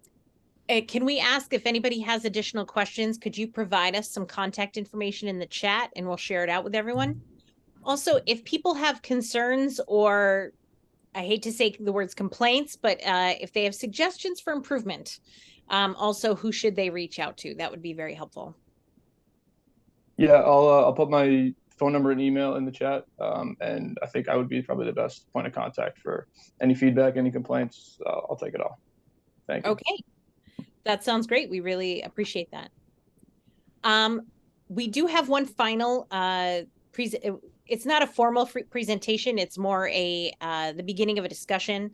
we ask if anybody has additional questions? Could you provide us some contact information in the chat and we'll share it out with everyone? Also, if people have concerns or I hate to say the words complaints, but if they have suggestions for improvement, also who should they reach out to? That would be very helpful. Yeah, I'll put my phone number and email in the chat, and I think I would be probably the best point of contact for any feedback, any complaints. I'll take it all. Thank you. Okay, that sounds great. We really appreciate that. We do have one final it's not a formal presentation. It's more a the beginning of a discussion.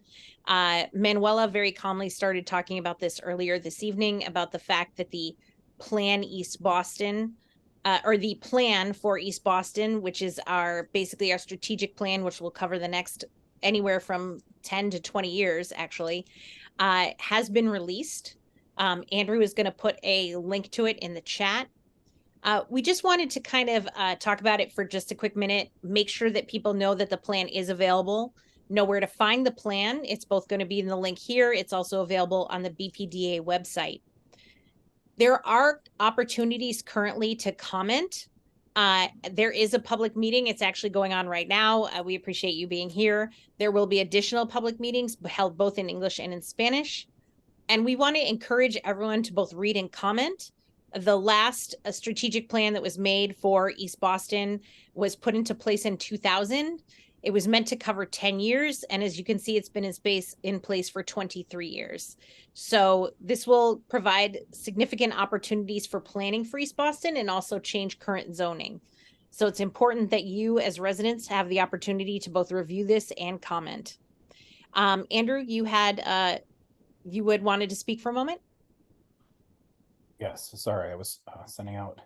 Manuela very calmly started talking about this earlier this evening about the fact that the Plan East Boston or the plan for East Boston, which is basically our strategic plan, which will cover the next anywhere from 10 to 20 years, actually, has been released. Andrew is going to put a link to it in the chat. We just wanted to kind of talk about it for just a quick minute, make sure that people know that the plan is available, know where to find the plan. It's both going to be in the link here. It's also available on the BPDA website. There are opportunities currently to comment. There is a public meeting. It's actually going on right now. We appreciate you being here. There will be additional public meetings held both in English and in Spanish. And we want to encourage everyone to both read and comment. The last strategic plan that was made for East Boston was put into place in 2000. It was meant to cover 10 years. And as you can see, it's been in place for 23 years. So this will provide significant opportunities for planning for East Boston and also change current zoning. So it's important that you as residents have the opportunity to both review this and comment. Andrew, you had wanted to speak for a moment? Yes, sorry, I was sending out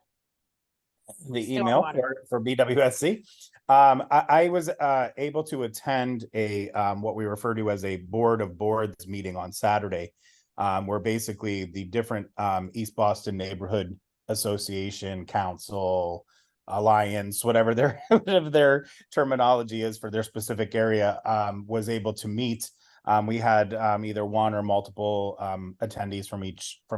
the email for BWSC. I was able to attend a what we refer to as a board of boards meeting on Saturday, where basically the different East Boston Neighborhood Association, Council, Alliance, whatever their terminology is for their specific area, was able to meet. We had either one or multiple attendees from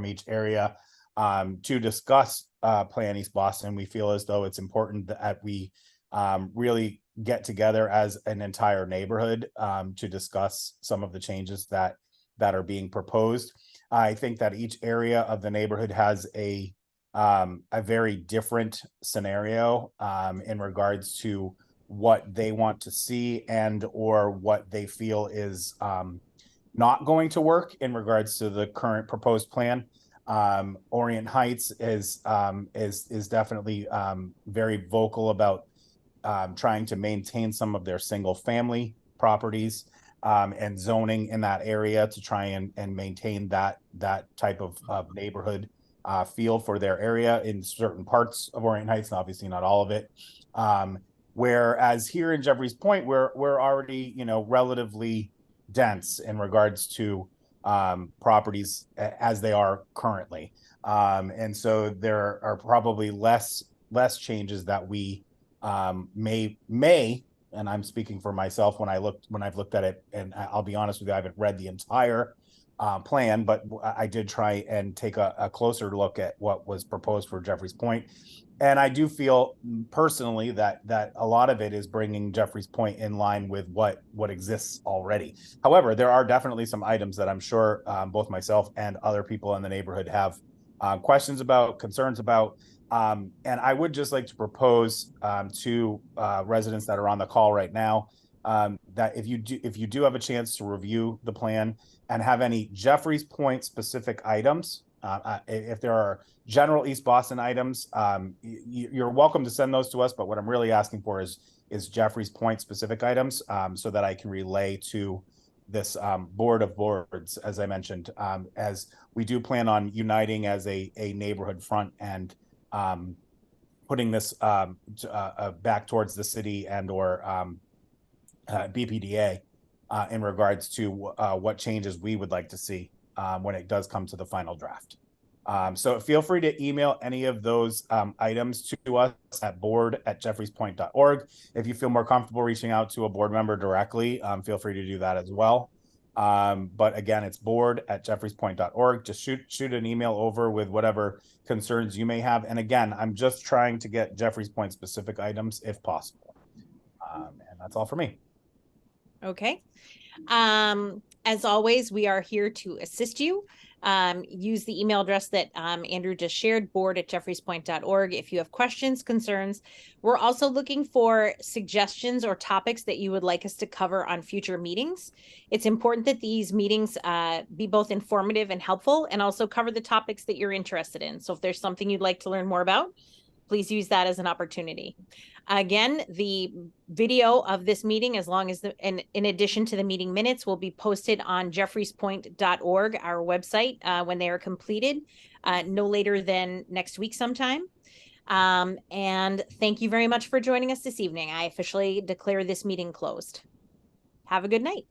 each area to discuss Plan East Boston. We feel as though it's important that we really get together as an entire neighborhood to discuss some of the changes that are being proposed. I think that each area of the neighborhood has a very different scenario in regards to what they want to see and or what they feel is not going to work in regards to the current proposed plan. Orient Heights is definitely very vocal about trying to maintain some of their single family properties and zoning in that area to try and maintain that type of neighborhood feel for their area in certain parts of Orient Heights, and obviously not all of it. Whereas here in Jeffreys Point, we're already, relatively dense in regards to properties as they are currently. And so there are probably less changes that we may, and I'm speaking for myself when I've looked at it, and I'll be honest with you, I haven't read the entire plan, but I did try and take a closer look at what was proposed for Jeffreys Point. And I do feel personally that a lot of it is bringing Jeffreys Point in line with what exists already. However, there are definitely some items that I'm sure both myself and other people in the neighborhood have questions about, concerns about. And I would just like to propose to residents that are on the call right now that if you do have a chance to review the plan and have any Jeffreys Point specific items, if there are general East Boston items, you're welcome to send those to us. But what I'm really asking for is Jeffreys Point specific items so that I can relay to this board of boards, as I mentioned, as we do plan on uniting as a neighborhood front and putting this back towards the city and or BPDA in regards to what changes we would like to see when it does come to the final draft. So feel free to email any of those items to us at board@jeffreyspoint.org. If you feel more comfortable reaching out to a board member directly, feel free to do that as well. But again, it's board@jeffreyspoint.org. Just shoot an email over with whatever concerns you may have. And again, I'm just trying to get Jeffreys Point specific items if possible. And that's all for me. Okay. As always, we are here to assist you. Use the email address that Andrew just shared, board@jeffreyspoint.org. If you have questions, concerns, we're also looking for suggestions or topics that you would like us to cover on future meetings. It's important that these meetings be both informative and helpful, and also cover the topics that you're interested in. So if there's something you'd like to learn more about, please use that as an opportunity. Again, the video of this meeting, as long as in addition to the meeting minutes, will be posted on jeffreyspoint.org, our website, when they are completed, no later than next week sometime. And thank you very much for joining us this evening. I officially declare this meeting closed. Have a good night.